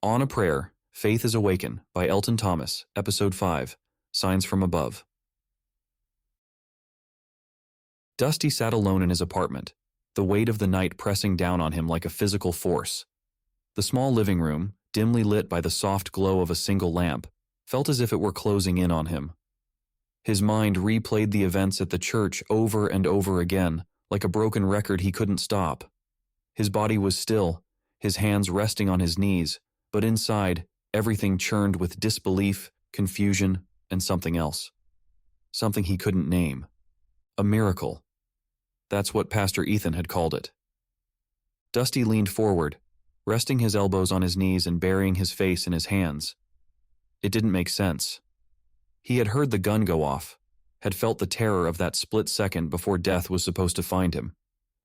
On a Prayer, Faith is Awaken by Elton Thomas, Episode 5, Signs from Above. Dusty sat alone in his apartment, the weight of the night pressing down on him like a physical force. The small living room, dimly lit by the soft glow of a single lamp, felt as if it were closing in on him. His mind replayed the events at the church over and over again, like a broken record he couldn't stop. His body was still, his hands resting on his knees, but inside, everything churned with disbelief, confusion, and something else. Something he couldn't name. A miracle. That's what Pastor Ethan had called it. Dusty leaned forward, resting his elbows on his knees and burying his face in his hands. It didn't make sense. He had heard the gun go off, had felt the terror of that split second before death was supposed to find him.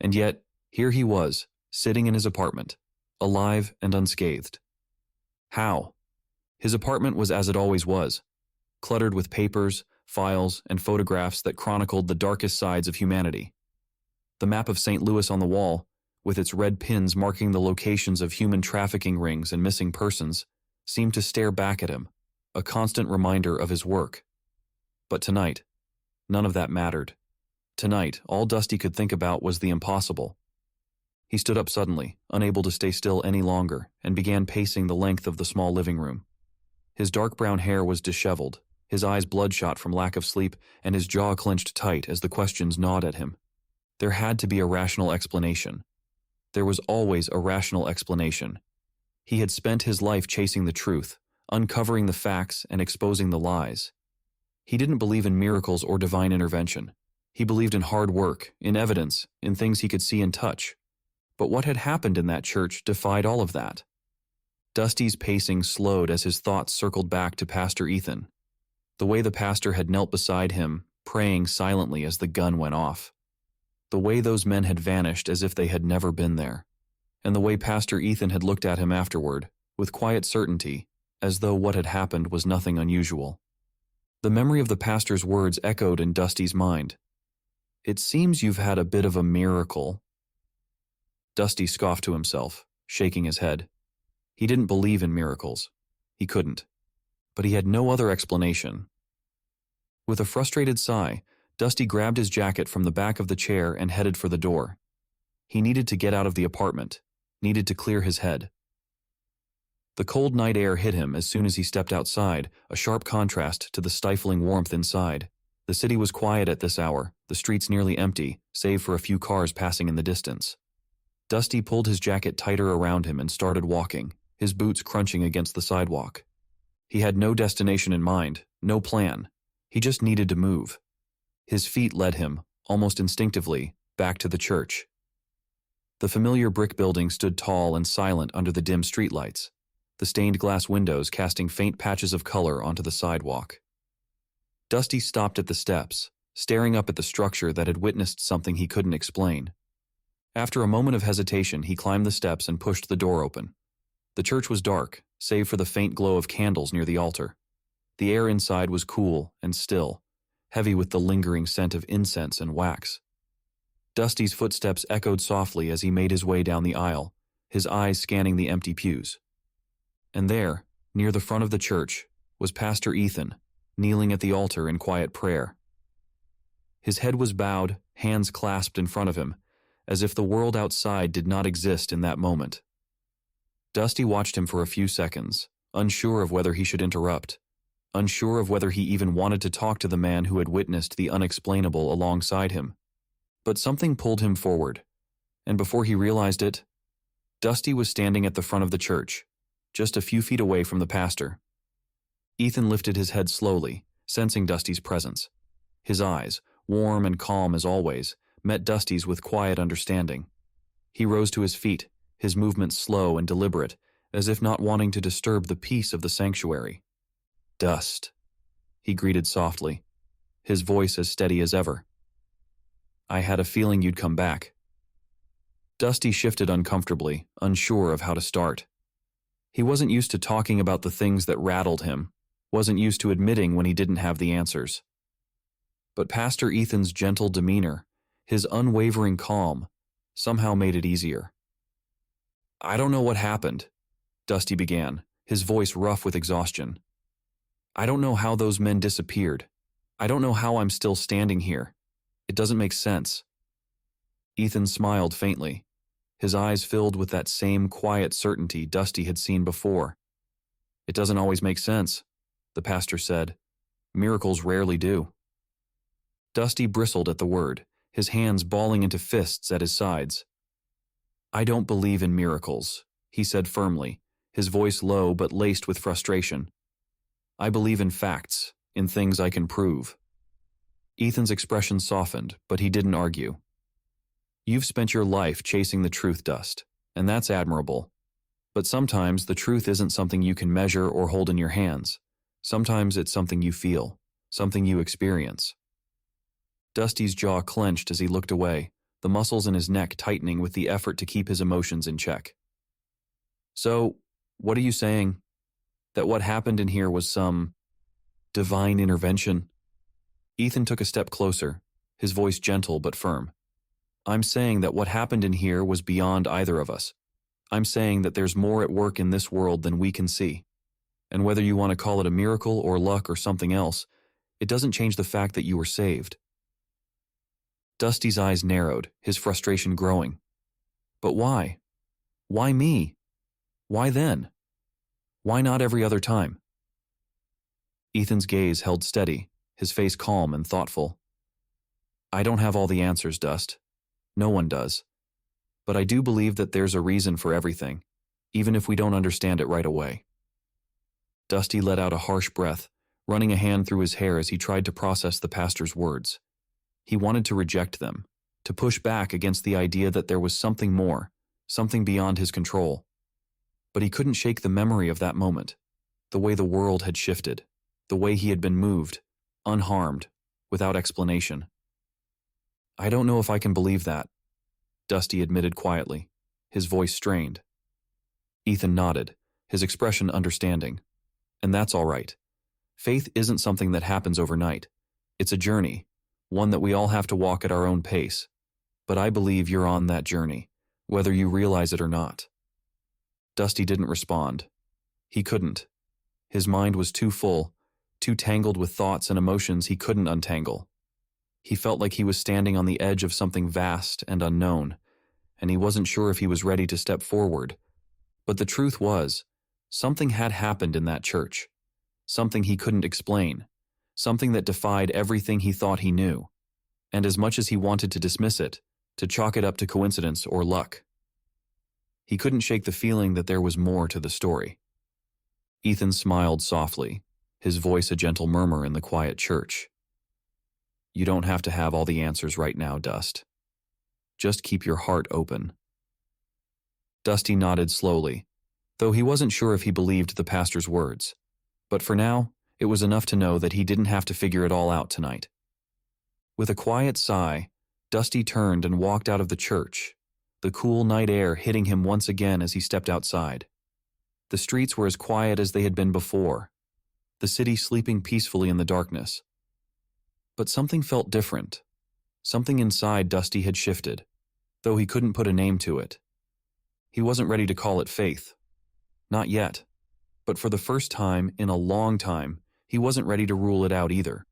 And yet, here he was, sitting in his apartment, alive and unscathed. How? His apartment was as it always was, cluttered with papers, files, and photographs that chronicled the darkest sides of humanity. The map of St. Louis on the wall, with its red pins marking the locations of human trafficking rings and missing persons, seemed to stare back at him, a constant reminder of his work. But tonight, none of that mattered. Tonight, all Dusty could think about was the impossible. He stood up suddenly, unable to stay still any longer, and began pacing the length of the small living room. His dark brown hair was disheveled, his eyes bloodshot from lack of sleep, and his jaw clenched tight as the questions gnawed at him. There had to be a rational explanation. There was always a rational explanation. He had spent his life chasing the truth, uncovering the facts and exposing the lies. He didn't believe in miracles or divine intervention. He believed in hard work, in evidence, in things he could see and touch. But what had happened in that church defied all of that. Dusty's pacing slowed as his thoughts circled back to Pastor Ethan. The way the pastor had knelt beside him, praying silently as the gun went off. The way those men had vanished as if they had never been there. And the way Pastor Ethan had looked at him afterward, with quiet certainty, as though what had happened was nothing unusual. The memory of the pastor's words echoed in Dusty's mind. "It seems you've had a bit of a miracle." Dusty scoffed to himself, shaking his head. He didn't believe in miracles. He couldn't. But he had no other explanation. With a frustrated sigh, Dusty grabbed his jacket from the back of the chair and headed for the door. He needed to get out of the apartment, needed to clear his head. The cold night air hit him as soon as he stepped outside, a sharp contrast to the stifling warmth inside. The city was quiet at this hour, the streets nearly empty, save for a few cars passing in the distance. Dusty pulled his jacket tighter around him and started walking, his boots crunching against the sidewalk. He had no destination in mind, no plan. He just needed to move. His feet led him, almost instinctively, back to the church. The familiar brick building stood tall and silent under the dim streetlights, the stained glass windows casting faint patches of color onto the sidewalk. Dusty stopped at the steps, staring up at the structure that had witnessed something he couldn't explain. After a moment of hesitation, he climbed the steps and pushed the door open. The church was dark, save for the faint glow of candles near the altar. The air inside was cool and still, heavy with the lingering scent of incense and wax. Dusty's footsteps echoed softly as he made his way down the aisle, his eyes scanning the empty pews. And there, near the front of the church, was Pastor Ethan, kneeling at the altar in quiet prayer. His head was bowed, hands clasped in front of him, as if the world outside did not exist in that moment. Dusty watched him for a few seconds, unsure of whether he should interrupt, unsure of whether he even wanted to talk to the man who had witnessed the unexplainable alongside him. But something pulled him forward, and before he realized it, Dusty was standing at the front of the church, just a few feet away from the pastor. Ethan lifted his head slowly, sensing Dusty's presence. His eyes, warm and calm as always, met Dusty's with quiet understanding. He rose to his feet, his movements slow and deliberate, as if not wanting to disturb the peace of the sanctuary. "Dust," he greeted softly, his voice as steady as ever. "I had a feeling you'd come back." Dusty shifted uncomfortably, unsure of how to start. He wasn't used to talking about the things that rattled him, wasn't used to admitting when he didn't have the answers. But Pastor Ethan's gentle demeanor, his unwavering calm, somehow made it easier. "I don't know what happened," Dusty began, his voice rough with exhaustion. I don't know how those men disappeared. I don't know how I'm still standing here. It doesn't make sense. Ethan smiled faintly, his eyes filled with that same quiet certainty Dusty had seen before. It doesn't always make sense, the pastor said. Miracles rarely do. Dusty bristled at the word, his hands balling into fists at his sides. I don't believe in miracles, he said firmly, his voice low but laced with frustration. I believe in facts, in things I can prove. Ethan's expression softened, but he didn't argue. You've spent your life chasing the truth, Dust, and that's admirable. But sometimes the truth isn't something you can measure or hold in your hands. Sometimes it's something you feel, something you experience. Dusty's jaw clenched as he looked away, the muscles in his neck tightening with the effort to keep his emotions in check. So, what are you saying? That what happened in here was some divine intervention? Ethan took a step closer, his voice gentle but firm. I'm saying that what happened in here was beyond either of us. I'm saying that there's more at work in this world than we can see. And whether you want to call it a miracle or luck or something else, it doesn't change the fact that you were saved. Dusty's eyes narrowed, his frustration growing. But why? Why me? Why then? Why not every other time? Ethan's gaze held steady, his face calm and thoughtful. I don't have all the answers, Dust. No one does. But I do believe that there's a reason for everything, even if we don't understand it right away. Dusty let out a harsh breath, running a hand through his hair as he tried to process the pastor's words. He wanted to reject them, to push back against the idea that there was something more, something beyond his control. But he couldn't shake the memory of that moment, the way the world had shifted, the way he had been moved, unharmed, without explanation. I don't know if I can believe that, Dusty admitted quietly, his voice strained. Ethan nodded, his expression understanding. And that's all right. Faith isn't something that happens overnight. It's a journey, one that we all have to walk at our own pace. But I believe you're on that journey, whether you realize it or not. Dusty didn't respond. He couldn't. His mind was too full, too tangled with thoughts and emotions he couldn't untangle. He felt like he was standing on the edge of something vast and unknown, and he wasn't sure if he was ready to step forward. But the truth was, something had happened in that church, something he couldn't explain, something that defied everything he thought he knew. And as much as he wanted to dismiss it, to chalk it up to coincidence or luck, he couldn't shake the feeling that there was more to the story. Ethan smiled softly, his voice a gentle murmur in the quiet church. You don't have to have all the answers right now, Dust. Just keep your heart open. Dusty nodded slowly, though he wasn't sure if he believed the pastor's words. But for now, it was enough to know that he didn't have to figure it all out tonight. With a quiet sigh, Dusty turned and walked out of the church, the cool night air hitting him once again as he stepped outside. The streets were as quiet as they had been before, the city sleeping peacefully in the darkness. But something felt different. Something inside Dusty had shifted, though he couldn't put a name to it. He wasn't ready to call it faith. Not yet. But for the first time in a long time, he wasn't ready to rule it out either.